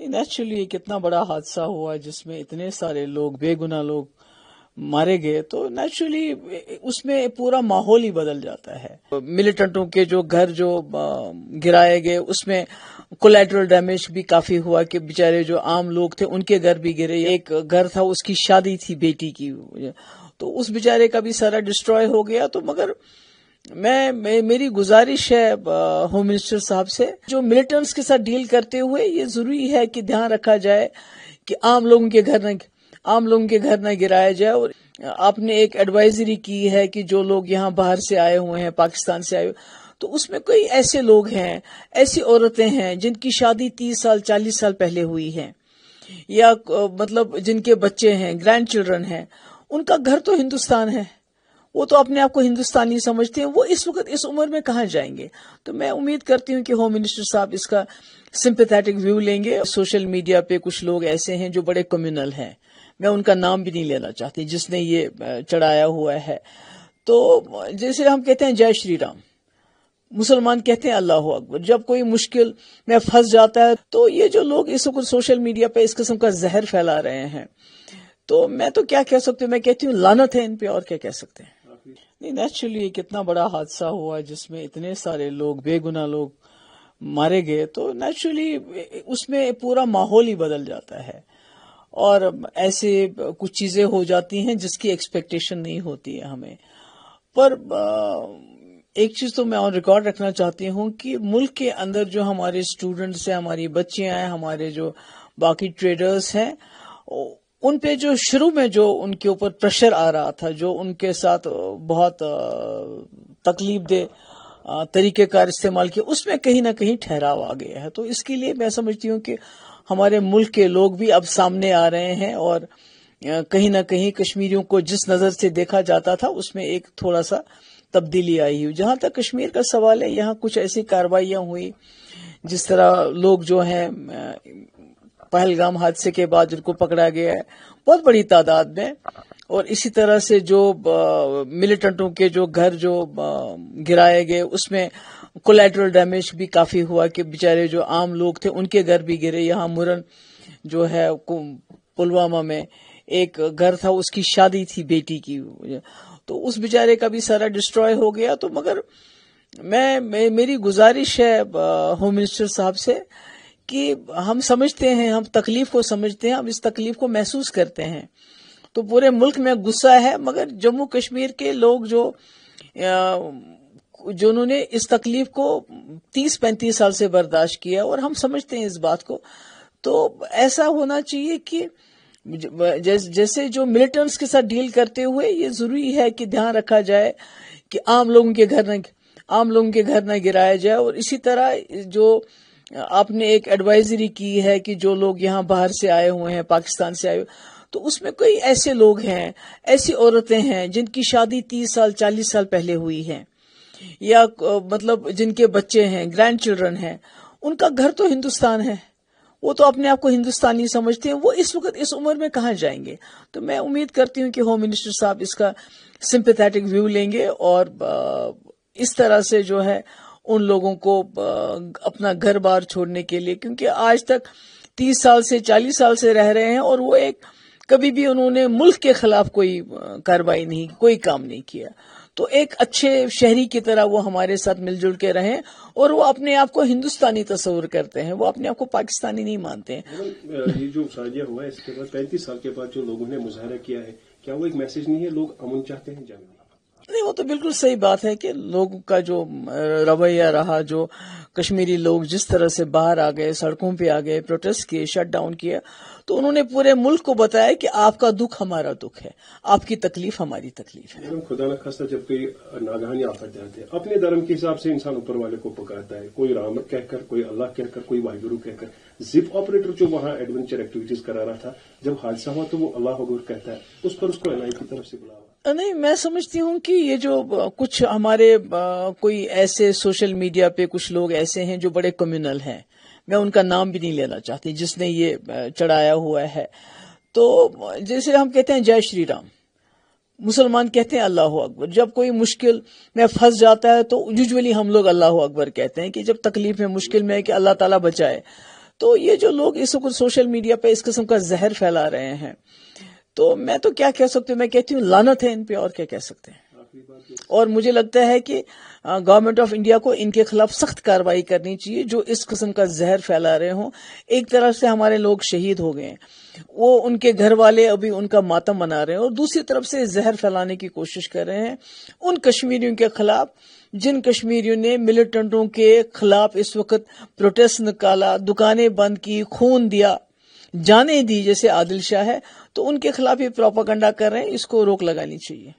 Naturally یہ کتنا بڑا حادثہ ہوا جس میں اتنے سارے لوگ بے گناہ لوگ مارے گئے، تو نیچرلی اس میں پورا ماحول ہی بدل جاتا ہے۔ ملیٹنٹوں کے جو گھر جو گرائے گئے اس میں کولیٹرل ڈیمیج بھی کافی ہوا کہ بیچارے جو عام لوگ تھے ان کے گھر بھی گرے۔ ایک گھر تھا، اس کی شادی تھی بیٹی کی، تو اس بیچارے کا بھی سارا ڈسٹروائے ہو گیا۔ تو مگر میری گزارش ہے ہوم منسٹر صاحب سے، جو ملیٹنٹس کے ساتھ ڈیل کرتے ہوئے یہ ضروری ہے کہ دھیان رکھا جائے کہ عام لوگوں کے گھر نہ گرایا جائے۔ اور آپ نے ایک ایڈوائزری کی ہے کہ جو لوگ یہاں باہر سے آئے ہوئے ہیں، پاکستان سے آئے ہوئے، تو اس میں کوئی ایسے لوگ ہیں، ایسی عورتیں ہیں جن کی شادی 30 سال 40 سال پہلے ہوئی ہے، یا مطلب جن کے بچے ہیں، گرینڈ چلڈرن ہیں، ان کا گھر تو ہندوستان ہے، وہ تو اپنے آپ کو ہندوستانی سمجھتے ہیں، وہ اس وقت اس عمر میں کہاں جائیں گے؟ تو میں امید کرتی ہوں کہ ہوم منسٹر صاحب اس کا سمپیتھیٹک ویو لیں گے۔ سوشل میڈیا پہ کچھ لوگ ایسے ہیں جو بڑے کمیونل ہیں، میں ان کا نام بھی نہیں لینا چاہتی، جس نے یہ چڑھایا ہوا ہے۔ تو جیسے ہم کہتے ہیں جے شری رام، مسلمان کہتے ہیں اللہ اکبر، جب کوئی مشکل میں پھنس جاتا ہے تو یہ جو لوگ اس وقت سوشل میڈیا پہ اس قسم کا زہر پھیلا رہے ہیں، تو میں تو کیا کہہ سکتی ہوں، میں کہتی ہوں لعنت ہے ان پہ، اور کیا کہہ سکتے ہیں۔ نہیں، نیچرلی یہ کتنا بڑا حادثہ ہوا جس میں اتنے سارے لوگ بے گناہ لوگ مارے گئے، تو نیچرلی اس میں پورا ماحول ہی بدل جاتا ہے، اور ایسے کچھ چیزیں ہو جاتی ہیں جس کی ایکسپیکٹیشن نہیں ہوتی ہے ہمیں۔ پر ایک چیز تو میں اور ریکارڈ رکھنا چاہتی ہوں کہ ملک کے اندر جو ہمارے اسٹوڈنٹس ہیں، ہماری بچیاں ہیں، ہمارے جو باقی ٹریڈرز ہیں، ان پہ جو شروع میں جو ان کے اوپر پریشر آ رہا تھا، جو ان کے ساتھ بہت تکلیف دہ طریقہ کار استعمال کیا، اس میں کہیں نہ کہیں ٹھہراؤ آ گیا ہے۔ تو اس کے لیے میں سمجھتی ہوں کہ ہمارے ملک کے لوگ بھی اب سامنے آ رہے ہیں، اور کہیں نہ کہیں کشمیریوں کو جس نظر سے دیکھا جاتا تھا اس میں ایک تھوڑا سا تبدیلی آئی ہوئی۔ جہاں تک کشمیر کا سوال ہے، یہاں کچھ ایسی کارروائیاں ہوئی جس طرح لوگ جو ہیں پہلگام حادثے کے بعد جن کو پکڑا گیا ہے بہت بڑی تعداد میں، اور اسی طرح سے جو ملیٹنٹوں کے جو گھر جو گرائے گئے اس میں کولیٹرل ڈیمیج بھی کافی ہوا کہ بیچارے جو عام لوگ تھے ان کے گھر بھی گرے۔ یہاں مرن جو ہے پلوامہ میں ایک گھر تھا، اس کی شادی تھی بیٹی کی، تو اس بیچارے کا بھی سارا ڈسٹروائے ہو گیا۔ تو مگر میری گزارش ہے ہوم منسٹر صاحب سے کہ ہم سمجھتے ہیں، ہم تکلیف کو سمجھتے ہیں، ہم اس تکلیف کو محسوس کرتے ہیں، تو پورے ملک میں غصہ ہے، مگر جموں کشمیر کے لوگ جو انہوں نے اس تکلیف کو 30-35 سال سے برداشت کیا، اور ہم سمجھتے ہیں اس بات کو، تو ایسا ہونا چاہیے کہ جیسے جو ملیٹنٹس کے ساتھ ڈیل کرتے ہوئے یہ ضروری ہے کہ دھیان رکھا جائے کہ عام لوگوں کے گھر نہ گرایا جائے۔ اور اسی طرح جو آپ نے ایک ایڈوائزری کی ہے کہ جو لوگ یہاں باہر سے آئے ہوئے ہیں، پاکستان سے آئے ہوئے، تو اس میں کوئی ایسے لوگ ہیں، ایسی عورتیں ہیں جن کی شادی 30 سال 40 سال پہلے ہوئی ہے، یا مطلب جن کے بچے ہیں، گرینڈ چلڈرن ہیں، ان کا گھر تو ہندوستان ہے، وہ تو اپنے آپ کو ہندوستانی سمجھتے ہیں، وہ اس وقت اس عمر میں کہاں جائیں گے؟ تو میں امید کرتی ہوں کہ ہوم منسٹر صاحب اس کا سمپیتھیٹک ویو لیں گے، اور اس طرح سے جو ہے ان لوگوں کو اپنا گھر بار چھوڑنے کے لیے، کیونکہ آج تک 30 سال سے 40 سال سے رہ رہے ہیں، اور وہ کبھی بھی انہوں نے ملک کے خلاف کوئی کارروائی نہیں، کوئی کام نہیں کیا، تو ایک اچھے شہری کی طرح وہ ہمارے ساتھ مل جل کے رہیں، اور وہ اپنے آپ کو ہندوستانی تصور کرتے ہیں، وہ اپنے آپ کو پاکستانی نہیں مانتے ہیں۔ یہ جو سالیہ ہوا ہے اس کے بعد 35 سال کے بعد جو لوگوں نے مظاہرہ کیا ہے، کیا وہ ایک میسج نہیں ہے؟ لوگ امن چاہتے ہیں جنگ؟ نہیں، وہ تو بالکل صحیح بات ہے کہ لوگوں کا جو رویہ رہا، جو کشمیری لوگ جس طرح سے باہر آ گئے، سڑکوں پہ آ گئے، پروٹیسٹ کیے، شٹ ڈاؤن کیا، تو انہوں نے پورے ملک کو بتایا کہ آپ کا دکھ ہمارا دکھ ہے، آپ کی تکلیف ہماری تکلیف ہے۔ خدا نہ خواستہ جب کوئی ناگہانی آفت آتے ہیں، اپنے دھرم کے حساب سے انسان اوپر والے کو پکارتا ہے، کوئی رام کہہ کر، کوئی اللہ کہہ کر، کوئی واحد گرو کہہ کر۔ زپ آپریٹر جو وہاں ایڈونچر ایکٹیویٹیز کرا رہا تھا، جب حادثہ ہوا تو وہ اللہ اکبر کہتا ہے، اس پر اس کو NIA کی طرف سے بلاوا۔ نہیں، میں سمجھتی ہوں کہ یہ جو کچھ ہمارے کوئی ایسے سوشل میڈیا پہ کچھ لوگ ایسے ہیں جو بڑے کمیونل ہیں، میں ان کا نام بھی نہیں لینا چاہتی، جس نے یہ چڑھایا ہوا ہے، تو جیسے ہم کہتے ہیں جے شری رام، مسلمان کہتے ہیں اللہ اکبر، جب کوئی مشکل میں پھنس جاتا ہے تو یوزولی ہم لوگ اللہ اکبر کہتے ہیں کہ جب تکلیف میں، مشکل میں ہے کہ اللہ تعالیٰ بچائے، تو یہ جو لوگ اس وقت سوشل میڈیا پہ اس قسم کا زہر پھیلا رہے ہیں، تو میں تو کیا کہہ سکتی ہوں، میں کہتی ہوں لعنت ہے ان پہ، اور کیا کہہ سکتے ہیں. اور مجھے لگتا ہے کہ گورنمنٹ آف انڈیا کو ان کے خلاف سخت کارروائی کرنی چاہیے جو اس قسم کا زہر پھیلا رہے ہوں. ایک طرف سے ہمارے لوگ شہید ہو گئے ہیں، وہ ان کے گھر والے ابھی ان کا ماتم منا رہے ہیں، اور دوسری طرف سے زہر پھیلانے کی کوشش کر رہے ہیں ان کشمیریوں کے خلاف جن کشمیریوں نے ملیٹنٹوں کے خلاف اس وقت پروٹیسٹ نکالا، دکانیں بند کی، خون دیا، جانیں دی، جیسے عادل شاہ ہے. تو ان کے خلاف یہ پروپیگنڈا کر رہے ہیں، اس کو روک لگانی چاہیے.